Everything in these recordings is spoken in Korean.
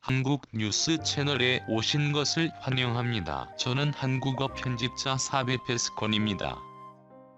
한국 뉴스 채널에 오신 것을 환영합니다. 저는 한국어 편집자 사베페스콘입니다.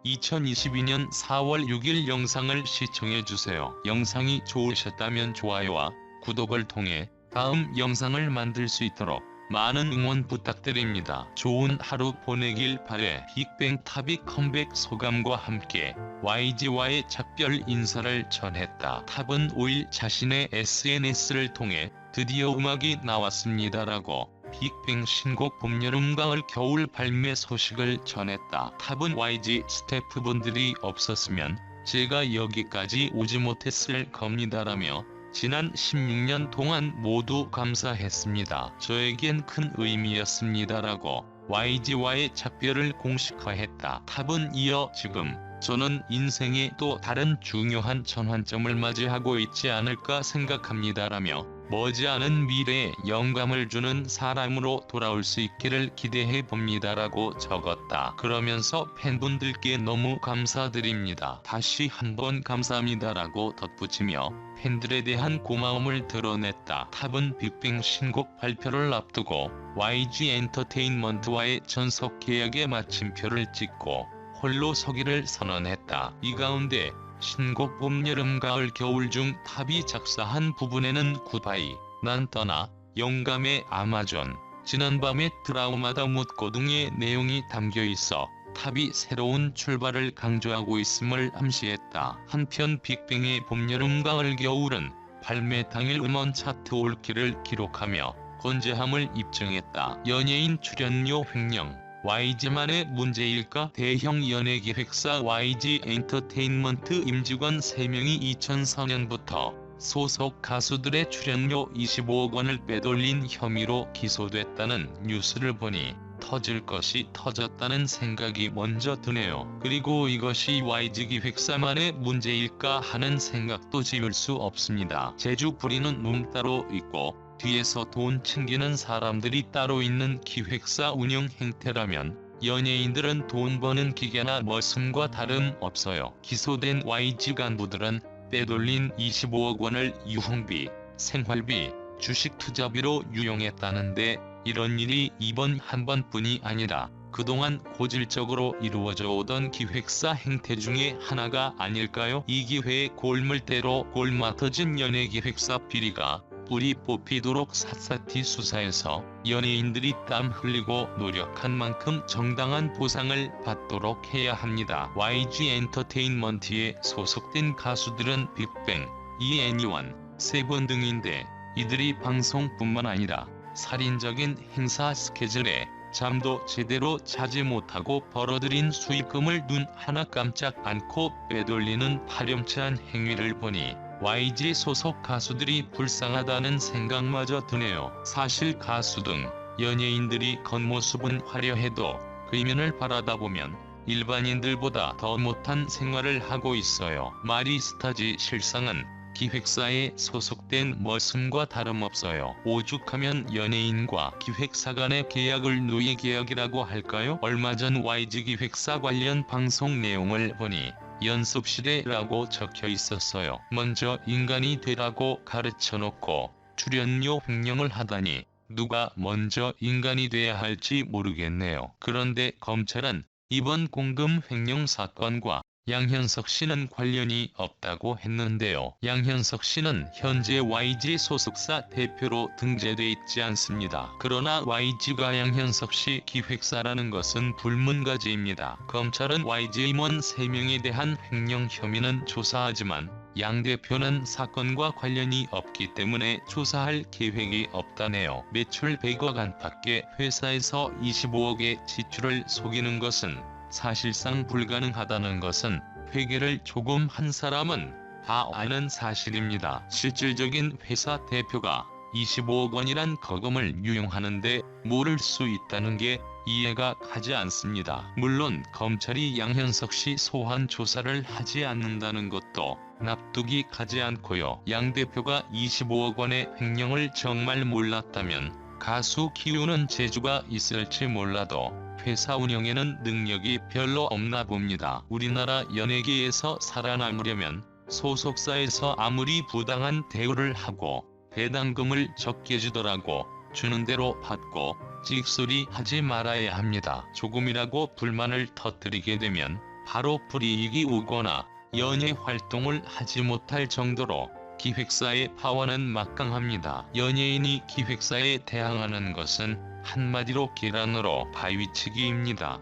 2022년 4월 6일 영상을 시청해주세요. 영상이 좋으셨다면 좋아요와 구독을 통해 다음 영상을 만들 수 있도록 많은 응원 부탁드립니다. 좋은 하루 보내길 바래. 빅뱅 탑이 컴백 소감과 함께 YG와의 작별 인사를 전했다. 탑은 5일 자신의 SNS를 통해 드디어 음악이 나왔습니다라고 빅뱅 신곡 봄, 여름, 가을, 겨울 발매 소식을 전했다. 탑은 YG 스태프분들이 없었으면 제가 여기까지 오지 못했을 겁니다라며 지난 16년 동안 모두 감사했습니다. 저에겐 큰 의미였습니다라고 YG와의 작별을 공식화했다. 탑은 이어 지금 저는 인생의 또 다른 중요한 전환점을 맞이하고 있지 않을까 생각합니다라며 머지않은 미래에 영감을 주는 사람으로 돌아올 수 있기를 기대해 봅니다라고 적었다. 그러면서 팬분들께 너무 감사드립니다. 다시 한번 감사합니다라고 덧붙이며 팬들에 대한 고마움을 드러냈다. 탑은 빅뱅 신곡 발표를 앞두고 YG 엔터테인먼트와의 전속 계약에 마침표를 찍고 홀로 서기를 선언했다. 이 가운데 신곡 봄, 여름, 가을, 겨울 중 탑이 작사한 부분에는 굿바이, 난 떠나, 영감의 아마존, 지난밤의 트라우마다 묻고 등의 내용이 담겨 있어 탑이 새로운 출발을 강조하고 있음을 암시했다. 한편 빅뱅의 봄, 여름, 가을, 겨울은 발매 당일 음원 차트 올킬을 기록하며 건재함을 입증했다. 연예인 출연료 횡령, YG만의 문제일까? 대형 연예기획사 YG 엔터테인먼트 임직원 3명이 2004년부터 소속 가수들의 출연료 25억 원을 빼돌린 혐의로 기소됐다는 뉴스를 보니 터질 것이 터졌다는 생각이 먼저 드네요. 그리고 이것이 YG 기획사만의 문제일까 하는 생각도 지울 수 없습니다. 제주 부리는 룸 따로 있고 뒤에서 돈 챙기는 사람들이 따로 있는 기획사 운영 행태라면 연예인들은 돈 버는 기계나 머슴과 다름없어요. 기소된 YG 간부들은 빼돌린 25억 원을 유흥비, 생활비, 주식 투자비로 유용했다는데 이런 일이 이번 한 번뿐이 아니라 그동안 고질적으로 이루어져 오던 기획사 행태 중에 하나가 아닐까요? 이 기회에 골물대로 골마터진 연예기획사 비리가 뿌리 뽑히도록 샅샅이 수사해서 연예인들이 땀 흘리고 노력한 만큼 정당한 보상을 받도록 해야 합니다. YG 엔터테인먼트에 소속된 가수들은 빅뱅, 이애니원, 세븐 등인데 이들이 방송뿐만 아니라 살인적인 행사 스케줄에 잠도 제대로 자지 못하고 벌어들인 수익금을 눈 하나 깜짝 않고 빼돌리는 파렴치한 행위를 보니 YG 소속 가수들이 불쌍하다는 생각마저 드네요. 사실 가수 등 연예인들이 겉모습은 화려해도 그 이면을 바라다보면 일반인들보다 더 못한 생활을 하고 있어요. 마리스타지 실상은 기획사에 소속된 머슴과 다름없어요. 오죽하면 연예인과 기획사 간의 계약을 노예계약이라고 할까요? 얼마 전 YG 기획사 관련 방송 내용을 보니 연습실에라고 적혀 있었어요. 먼저 인간이 되라고 가르쳐놓고 출연료 횡령을 하다니 누가 먼저 인간이 돼야 할지 모르겠네요. 그런데 검찰은 이번 공금 횡령 사건과 양현석 씨는 관련이 없다고 했는데요. 양현석 씨는 현재 YG 소속사 대표로 등재돼 있지 않습니다. 그러나 YG가 양현석 씨 기획사라는 것은 불문가지입니다. 검찰은 YG 임원 3명에 대한 횡령 혐의는 조사하지만 양 대표는 사건과 관련이 없기 때문에 조사할 계획이 없다네요. 매출 100억 안팎의 회사에서 25억의 지출을 속이는 것은 사실상 불가능하다는 것은 회계를 조금 한 사람은 다 아는 사실입니다. 실질적인 회사 대표가 25억 원이란 거금을 유용하는데 모를 수 있다는 게 이해가 가지 않습니다. 물론 검찰이 양현석 씨 소환 조사를 하지 않는다는 것도 납득이 가지 않고요. 양 대표가 25억 원의 횡령을 정말 몰랐다면 가수 키우는 재주가 있을지 몰라도 회사 운영에는 능력이 별로 없나 봅니다. 우리나라 연예계에서 살아남으려면 소속사에서 아무리 부당한 대우를 하고 배당금을 적게 주더라고 주는 대로 받고 찍소리 하지 말아야 합니다. 조금이라고 불만을 터뜨리게 되면 바로 불이익이 오거나 연예 활동을 하지 못할 정도로 기획사의 파워는 막강합니다. 연예인이 기획사에 대항하는 것은 한마디로 계란으로 바위치기입니다.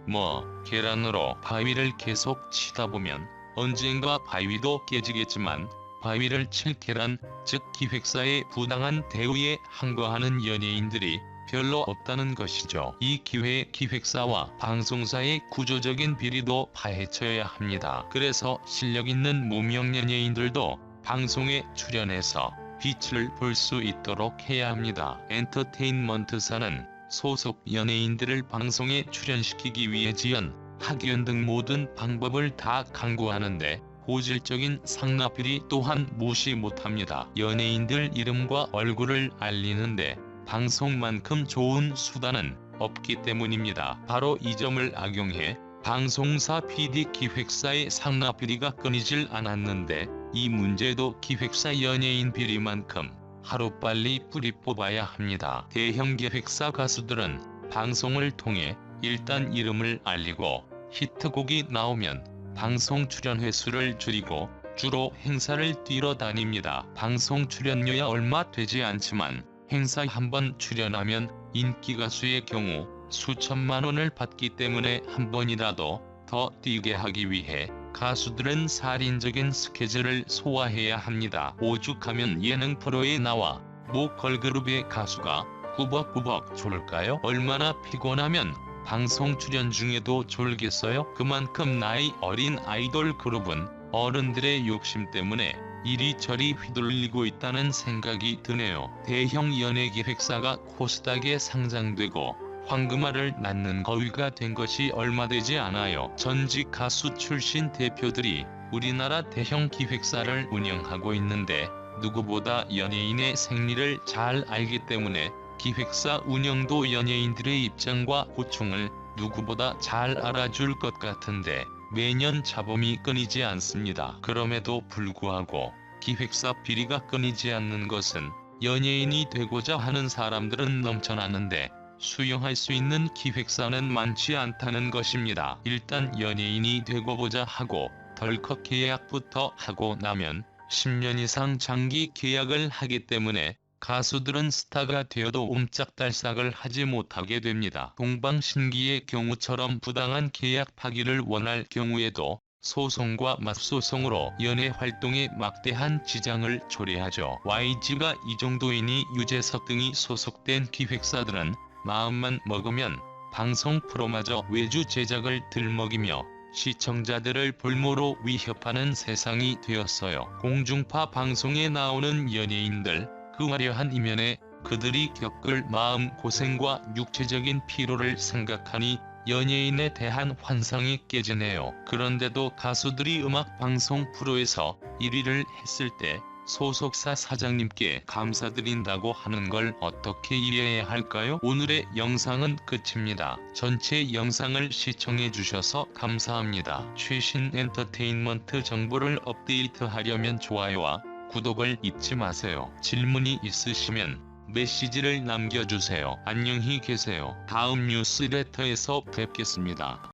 계란으로 바위를 계속 치다 보면 언젠가 바위도 깨지겠지만 바위를 칠 계란, 즉 기획사의 부당한 대우에 항거하는 연예인들이 별로 없다는 것이죠. 이 기회에 기획사와 방송사의 구조적인 비리도 파헤쳐야 합니다. 그래서 실력 있는 무명 연예인들도 방송에 출연해서 빛을 볼 수 있도록 해야 합니다. 엔터테인먼트사는 소속 연예인들을 방송에 출연시키기 위해 지연, 학연 등 모든 방법을 다 강구하는데 고질적인 상납비리 또한 무시 못합니다. 연예인들 이름과 얼굴을 알리는데 방송만큼 좋은 수단은 없기 때문입니다. 바로 이 점을 악용해 방송사 PD 기획사의 상납비리가 끊이질 않았는데 이 문제도 기획사 연예인 비리만큼 하루빨리 뿌리 뽑아야 합니다. 대형 기획사 가수들은 방송을 통해 일단 이름을 알리고 히트곡이 나오면 방송 출연 횟수를 줄이고 주로 행사를 뛰러 다닙니다. 방송 출연료야 얼마 되지 않지만 행사 한번 출연하면 인기 가수의 경우 수천만 원을 받기 때문에 한 번이라도 더 뛰게 하기 위해 가수들은 살인적인 스케줄을 소화해야 합니다. 오죽하면 예능 프로에 나와 모 걸그룹의 가수가 꾸벅꾸벅 졸까요? 얼마나 피곤하면 방송 출연 중에도 졸겠어요? 그만큼 나이 어린 아이돌 그룹은 어른들의 욕심 때문에 이리저리 휘둘리고 있다는 생각이 드네요. 대형 연예기획사가 코스닥에 상장되고 황금알을 낳는 거위가 된 것이 얼마 되지 않아요. 전직 가수 출신 대표들이 우리나라 대형 기획사를 운영하고 있는데 누구보다 연예인의 생리를 잘 알기 때문에 기획사 운영도 연예인들의 입장과 고충을 누구보다 잘 알아줄 것 같은데 매년 잡음이 끊이지 않습니다. 그럼에도 불구하고 기획사 비리가 끊이지 않는 것은 연예인이 되고자 하는 사람들은 넘쳐나는데 수용할 수 있는 기획사는 많지 않다는 것입니다. 일단 연예인이 되고 보자 하고 덜컥 계약부터 하고 나면 10년 이상 장기 계약을 하기 때문에 가수들은 스타가 되어도 옴짝달싹을 하지 못하게 됩니다. 동방신기의 경우처럼 부당한 계약 파기를 원할 경우에도 소송과 맞소송으로 연예 활동에 막대한 지장을 초래하죠. YG가 이 정도이니 유재석 등이 소속된 기획사들은 마음만 먹으면 방송 프로마저 외주 제작을 들먹이며 시청자들을 볼모로 위협하는 세상이 되었어요. 공중파 방송에 나오는 연예인들 그 화려한 이면에 그들이 겪을 마음고생과 육체적인 피로를 생각하니 연예인에 대한 환상이 깨지네요. 그런데도 가수들이 음악방송 프로에서 1위를 했을 때 소속사 사장님께 감사드린다고 하는 걸 어떻게 이해해야 할까요? 오늘의 영상은 끝입니다. 전체 영상을 시청해주셔서 감사합니다. 최신 엔터테인먼트 정보를 업데이트하려면 좋아요와 구독을 잊지 마세요. 질문이 있으시면 메시지를 남겨주세요. 안녕히 계세요. 다음 뉴스레터에서 뵙겠습니다.